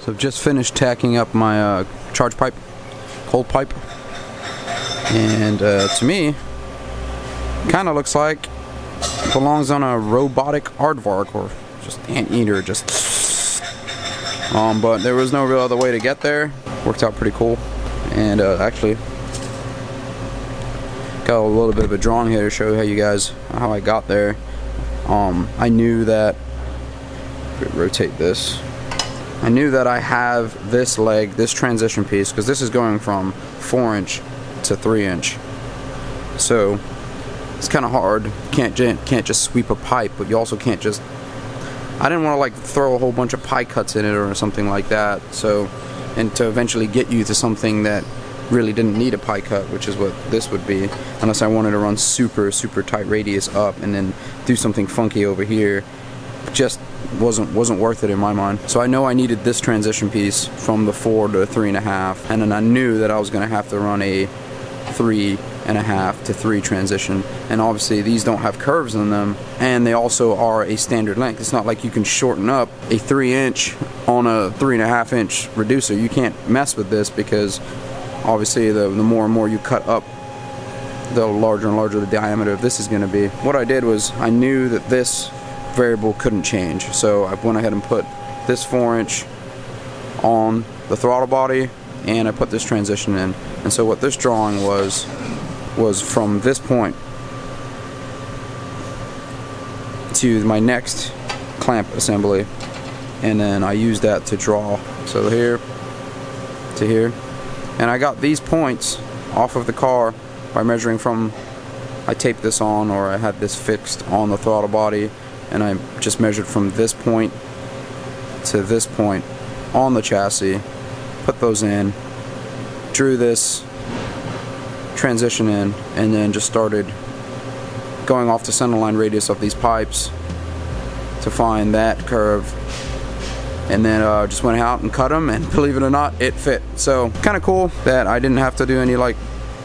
So I've just finished tacking up my charge pipe, cold pipe, and to me, kind of looks like it belongs on a robotic aardvark or just anteater, just. But there was no real other way to get there. Worked out pretty cool, and actually got a little bit of a drawing here to show you guys how I got there. I knew that. Rotate this. I knew that I have this leg, this transition piece, because this is going from 4-inch to 3-inch. So it's kind of hard. Can't just sweep a pipe, but you also can't just. I didn't want to like throw a whole bunch of pie cuts in it or something like that. So, and to eventually get you to something that really didn't need a pie cut, which is what this would be, unless I wanted to run super tight radius up and then do something funky over here. Just wasn't worth it in my mind. So I know I needed this transition piece from the 4 to 3.5, and then I knew that I was going to have to run a 3.5 to 3 transition, and obviously these don't have curves in them, and they also are a standard length. It's not like you can shorten up a 3-inch on a 3.5-inch reducer. You can't mess with this, because obviously the more and more you cut up, the larger and larger the diameter of this is going to be. What I did was I knew that this variable couldn't change, so I went ahead and put this 4-inch on the throttle body, and I put this transition in. And so what this drawing was from this point to my next clamp assembly, and then I used that to draw, so here to here, and I got these points off of the car by measuring from, I taped this on, or I had this fixed on the throttle body, and I just measured from this point to this point on the chassis, put those in, drew this transition in, and then just started going off the centerline radius of these pipes to find that curve, and then just went out and cut them, and believe it or not, it fit. So kind of cool that I didn't have to do any like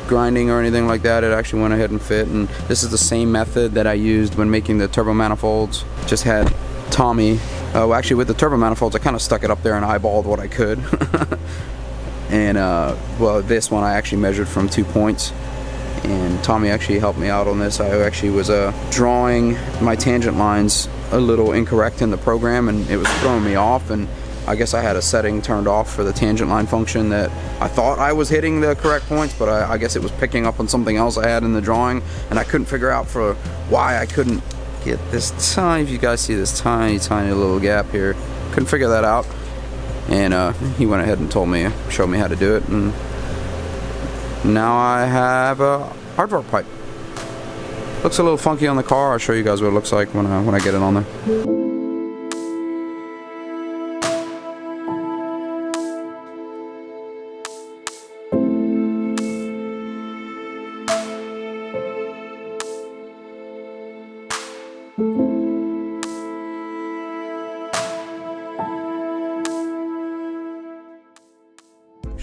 grinding or anything like that. It actually went ahead and fit, and this is the same method that I used when making the turbo manifolds. Just had Tommy, actually with the turbo manifolds I kind of stuck it up there and eyeballed what I could. And well, this one I actually measured from 2 points, and Tommy actually helped me out on this. I actually was drawing my tangent lines a little incorrect in the program, and it was throwing me off, and I guess I had a setting turned off for the tangent line function that I thought I was hitting the correct points, but I guess it was picking up on something else I had in the drawing, and I couldn't figure out for why I couldn't get this tiny, if you guys see this tiny little gap here, couldn't figure that out. And he went ahead and showed me how to do it, and now I have a aardvark pipe. Looks a little funky on the car. I'll show you guys what it looks like when I get it on there.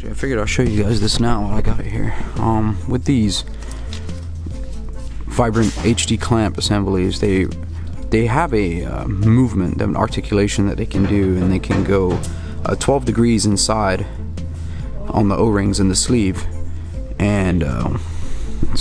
I figured I'll show you guys this now while I got it here. With these Vibrant HD clamp assemblies, they have a movement, an articulation that they can do, and they can go 12 degrees inside on the O-rings in the sleeve, and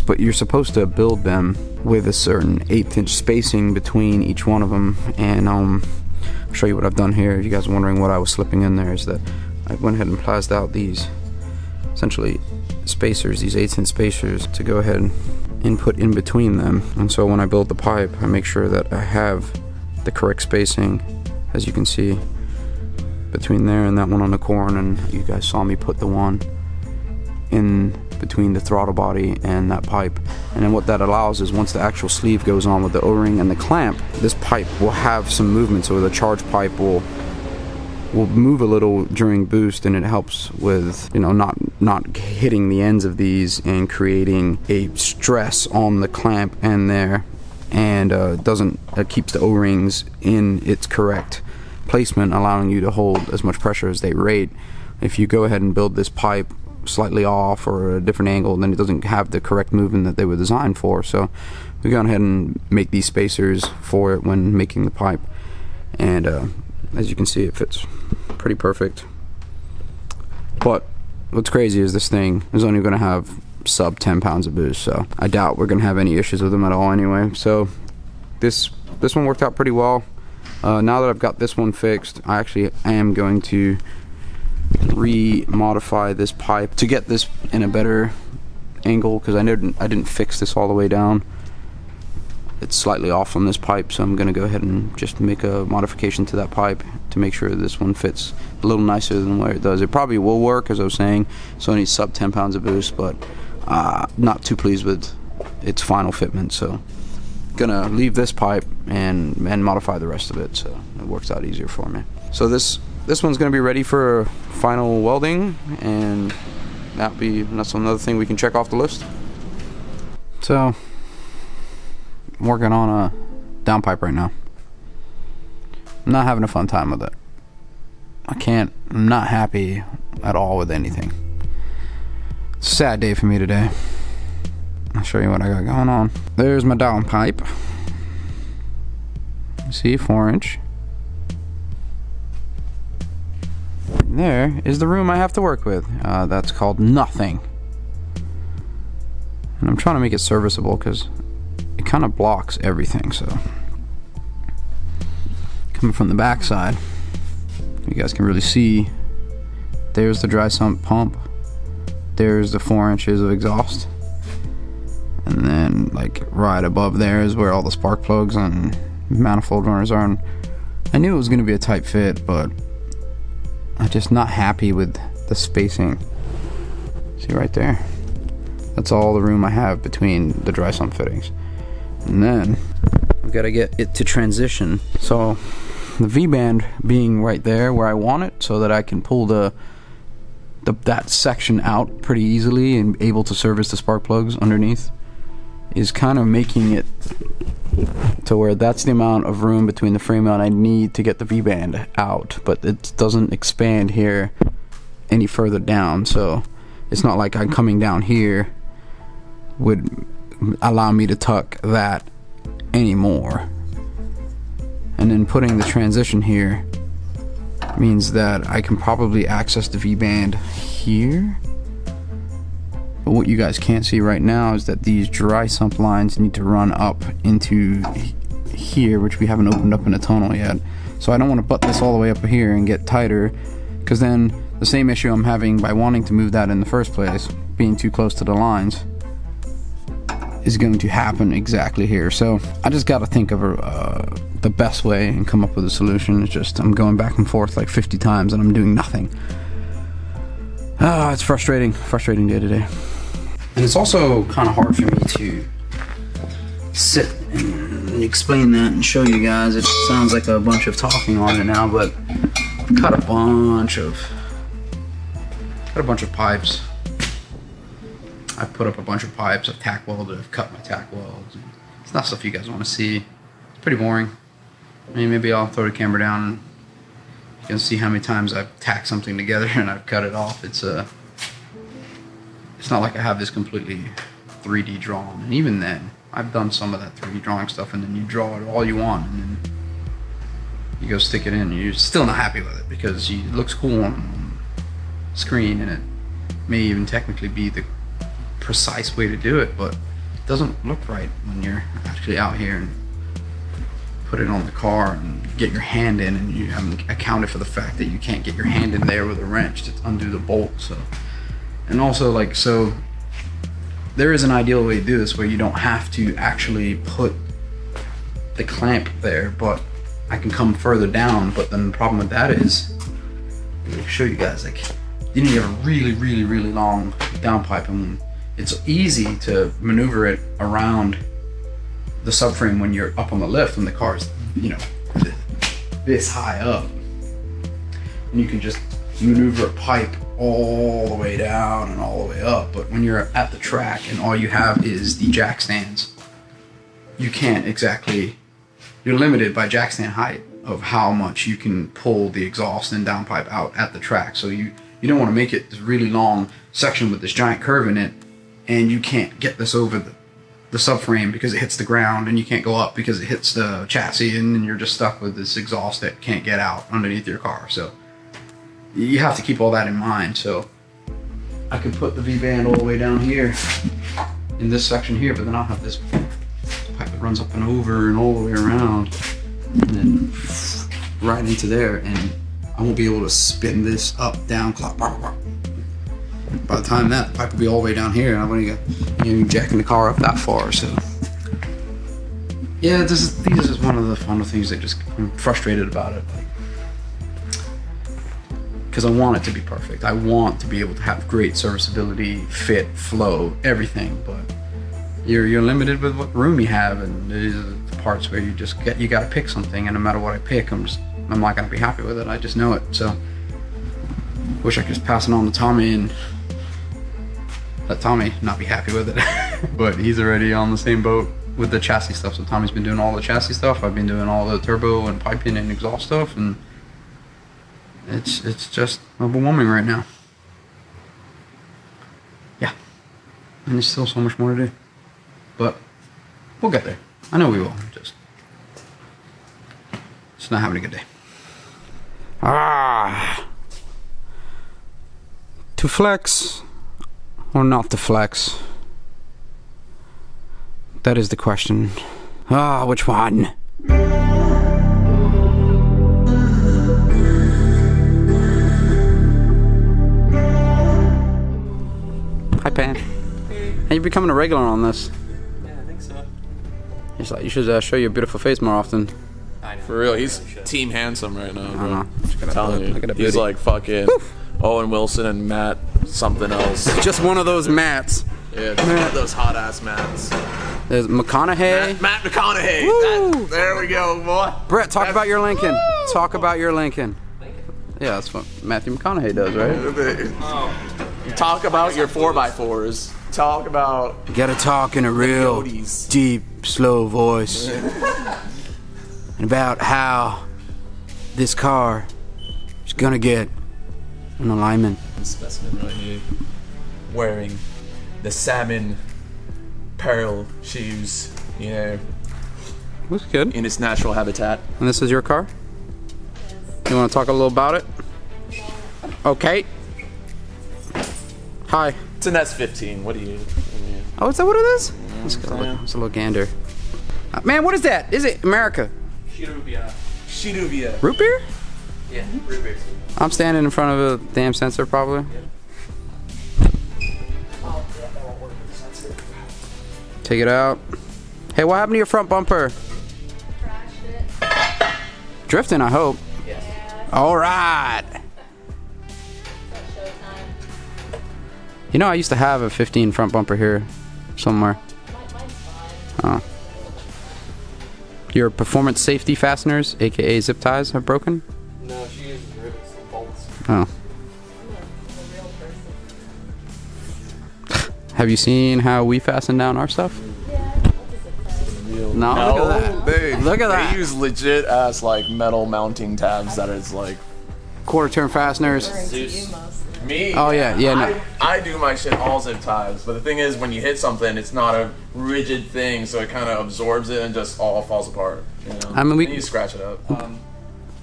but you're supposed to build them with a certain 1/8-inch spacing between each one of them. And I'll show you what I've done here. If you guys are wondering what I was slipping in there, is that I went ahead and plased out these essentially spacers, these 1/8-inch spacers, to go ahead and input in between them. And so when I build the pipe, I make sure that I have the correct spacing, as you can see, between there and that one on the corn. And you guys saw me put the one in between the throttle body and that pipe. And then what that allows is, once the actual sleeve goes on with the O-ring and the clamp, this pipe will have some movement, so the charge pipe will move a little during boost, and it helps with, you know, not hitting the ends of these and creating a stress on the clamp and there, and keeps the O-rings in its correct placement, allowing you to hold as much pressure as they rate. If you go ahead and build this pipe slightly off or a different angle, then it doesn't have the correct movement that they were designed for. So we go ahead and make these spacers for it when making the pipe, and as you can see, it fits pretty perfect. But what's crazy is this thing is only going to have sub 10 pounds of boost, so I doubt we're going to have any issues with them at all anyway. So this one worked out pretty well. Now that I've got this one fixed, I actually am going to re-modify this pipe to get this in a better angle, because I didn't fix this all the way down. It's slightly off on this pipe, so I'm going to go ahead and just make a modification to that pipe to make sure this one fits a little nicer than where it does. It probably will work, as I was saying, so it needs sub 10 pounds of boost, but not too pleased with its final fitment, so gonna leave this pipe and modify the rest of it, so it works out easier for me. So this one's gonna be ready for final welding, and that's another thing we can check off the list. So I'm working on a downpipe right now. I'm not having a fun time with it. I'm not happy at all with anything. It's a sad day for me today. I'll show you what I got going on. There's my downpipe. See, 4-inch. There is the room I have to work with. That's called nothing. And I'm trying to make it serviceable because it kind of blocks everything. So coming from the back side, you guys can really see. There's the dry sump pump. There's the 4 inches of exhaust. And then like right above there is where all the spark plugs and manifold runners are. And I knew it was going to be a tight fit, but I'm just not happy with the spacing. See right there? That's all the room I have between the dry sump fittings. And then I've got to get it to transition. So the V-band being right there where I want it, so that I can pull that section out pretty easily and able to service the spark plugs underneath, is kind of making it to where that's the amount of room between the frame mount I need to get the V-band out, but it doesn't expand here any further down, so it's not like I'm coming down here would allow me to tuck that anymore. And then putting the transition here means that I can probably access the V-band here. But what you guys can't see right now is that these dry sump lines need to run up into here, which we haven't opened up in a tonal yet. So I don't want to butt this all the way up here and get tighter, because then the same issue I'm having by wanting to move that in the first place, being too close to the lines, is going to happen exactly here. So I just got to think of the best way and come up with a solution. It's just I'm going back and forth like 50 times and I'm doing nothing. It's frustrating day to day. And it's also kind of hard for me to sit and explain that and show you guys. It sounds like a bunch of talking on it now, but I've cut a bunch of pipes. I've put up a bunch of pipes, I've tack welded, I've cut my tack welds. It's not stuff you guys want to see. It's pretty boring. I mean, maybe I'll throw the camera down and you can see how many times I've tacked something together and I've cut it off. It's not like I have this completely 3D drawn. And even then, I've done some of that 3D drawing stuff, and then you draw it all you want, and then you go stick it in, and you're still not happy with it because it looks cool on screen, and it may even technically be the precise way to do it, but it doesn't look right when you're actually out here and put it on the car and get your hand in, and you haven't accounted for the fact that you can't get your hand in there with a wrench to undo the bolt. So, and also, like, so there is an ideal way to do this where you don't have to actually put the clamp there, but I can come further down. But then the problem with that is, let me show you guys, like, you need a really long downpipe, and it's easy to maneuver it around the subframe when you're up on the lift, when the car's, you know, this high up, and you can just maneuver a pipe all the way down and all the way up. But when you're at the track and all you have is the jack stands, you can't exactly, you're limited by jack stand height of how much you can pull the exhaust and downpipe out at the track. So you don't want to make it this really long section with this giant curve in it, and you can't get this over the subframe because it hits the ground, and you can't go up because it hits the chassis, and then you're just stuck with this exhaust that can't get out underneath your car. So you have to keep all that in mind. So I could put the V-band all the way down here in this section here, but then I'll have this pipe that runs up and over and all the way around and then right into there, and I won't be able to spin this up, down, clock. By the time that pipe will be all the way down here, and I'm going to get jacking the car up that far. So yeah, this is one of the fun things that just I'm frustrated about it, because I want it to be perfect. I want to be able to have great serviceability, fit, flow, everything, but you're limited with what room you have, and these are the parts where you got to pick something, and no matter what I pick, I'm not going to be happy with it. I just know it. So wish I could just pass it on to Tommy and let Tommy not be happy with it. But he's already on the same boat with the chassis stuff. So Tommy's been doing all the chassis stuff. I've been doing all the turbo and piping and exhaust stuff, and it's just overwhelming right now. Yeah, and there's still so much more to do, but we'll get there. I know we will. Just not having a good day. To flex or not to flex? That is the question. Which one? Hi, Pan. Hey, you're becoming a regular on this. Yeah, I think so. It's like you should show your beautiful face more often. I know. For real, he's team handsome right now, bro. I don't know. Telling you, he's like fucking Owen Wilson and Matt something else. Just one of those Matts. Yeah, those hot ass Matts. There's McConaughey. Matt McConaughey. There we go, boy. Brett, talk about your Lincoln. Talk about your Lincoln. Yeah, that's what Matthew McConaughey does, right? Talk about your 4x4s. Talk about. You gotta talk in a real deep, slow voice. And about how this car is gonna get an alignment. Specimen right here, wearing the salmon pearl shoes, you know, Looks good. in its natural habitat. And this is your car? You wanna talk a little about it? Okay. Hi. It's an S15. What do you? Oh, is that what it is? Let's go look. Let's look gander. Man, what is that? Is it America? Shiduvia. Root beer? Yeah, root beer. I'm standing in front of a damn sensor, probably. Take it out. Hey, what happened to your front bumper? Trashed it. Drifting, I hope. Yes. All right. That's showtime. You know, I used to have a 15 front bumper here somewhere. Mine's fine. Oh. Your performance safety fasteners, aka zip ties, are broken? No, she uses rivets and bolts. Oh. I'm a real person. Have you seen how we fasten down our stuff? Yeah. What does it say? No, look at that. They, Look at that. They use legit ass like metal mounting tabs that is like. Quarter turn fasteners. Referring to you Zeus. mostly. Me? Oh, yeah, no. I do my shit all zip ties, but the thing is, when you hit something, it's not a rigid thing, so it kind of absorbs it and just all falls apart. You know? I mean, Then you scratch it up.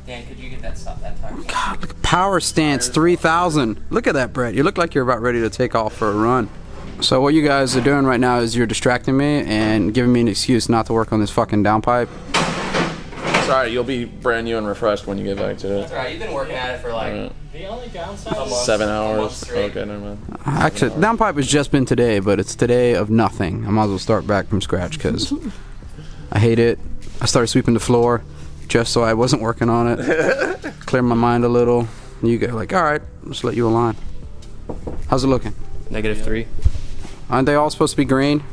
Dan, could you get that tire? God, look at Power Stance 3000. Look at that, Brett. You look like you're about ready to take off for a run. So what you guys are doing right now is you're distracting me and giving me an excuse not to work on this fucking downpipe. Sorry, you'll be brand new and refreshed when you get back to it. That's alright, you've been working at it for like The only downside 7 hours. straight. Okay, never mind. Actually, downpipe has just been today, but it's today of nothing. I might as well start back from scratch because I hate it. I started sweeping the floor just so I wasn't working on it. Clear my mind a little. You go like, all right, let's let you align. How's it looking? -3. Aren't they all supposed to be green?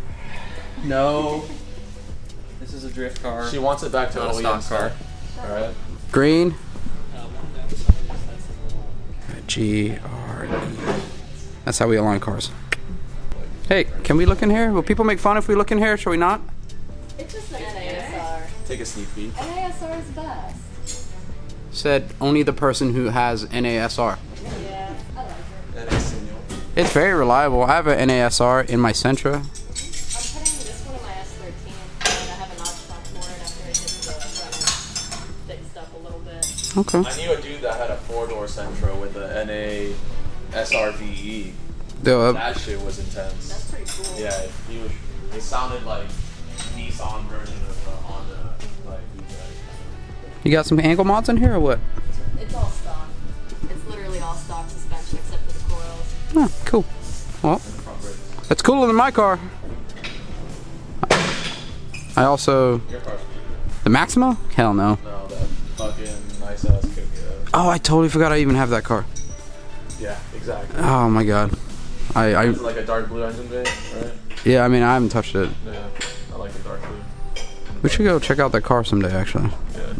No. This is a drift car. She wants it back to Not a OEM stock car. Alright. Green? one downside is that's a little... G-R-E. That's how we align cars. Hey, can we look in here? Will people make fun if we look in here? Shall we not? It's just an NASR. Take a sneak peek. NASR is best. Said only the person who has NASR. Yeah, I like it. It's very reliable. I have an NASR in my Sentra. I'm putting this one in my S13, and I have a notch top for it after it gets the front end fixed up a little bit. Okay. I knew a dude that had a 4-door Sentra with a NA SRVE. That shit was intense. That's pretty cool. Yeah, it sounded like Nissan version of the Honda. Like, you got some ankle mods in here or what? It's all stock. It's literally all stock suspension except for the coils. Oh, cool. Well, that's cooler than my car. I also... Your car's The Maxima? Hell no. no, that fucking nice ass cookie. Oh, I totally forgot I even have that car. Yeah, exactly. Oh my god. It's like a dark blue engine bay, right? Yeah, I mean, I haven't touched it. Yeah, I like the dark blue. We should go check out that car someday, actually. Yeah,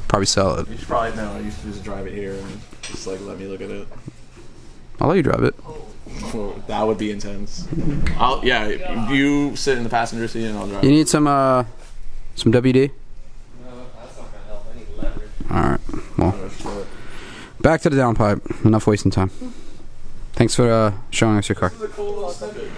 Probably sell it. you should probably know. I used to just drive it here and just like let me look at it. I'll let you drive it. Oh, that would be intense. You sit in the passenger seat and I'll drive. You need some WD? No, that's not gonna help. I need leverage. Alright, well, Oh, shit. back to the downpipe. Enough wasting time. Thanks for showing us your car. This is a cool little snippet.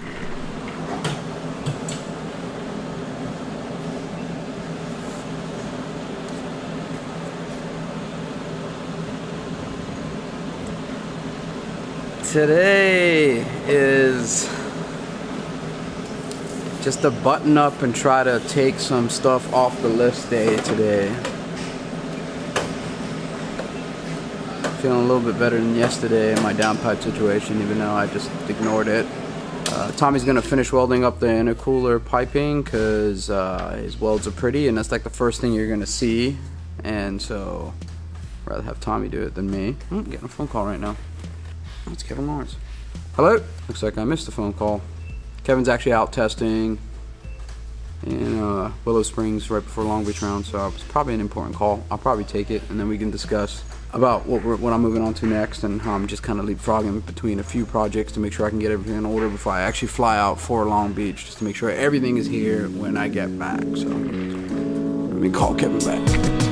Today is just a button up and try to take some stuff off the list day today. Feeling a little bit better than yesterday in my downpipe situation, even though I just ignored it. Tommy's gonna finish welding up the intercooler piping because his welds are pretty, and that's like the first thing you're gonna see. And so, I'd rather have Tommy do it than me. I'm getting a phone call right now. It's Kevin Lawrence. Hello? Looks like I missed the phone call. Kevin's actually out testing in Willow Springs right before Long Beach round, so it's probably an important call. I'll probably take it, and then we can discuss about what I'm moving on to next, and how I'm just kind of leapfrogging between a few projects to make sure I can get everything in order before I actually fly out for Long Beach, just to make sure everything is here when I get back. So let me call Kevin back.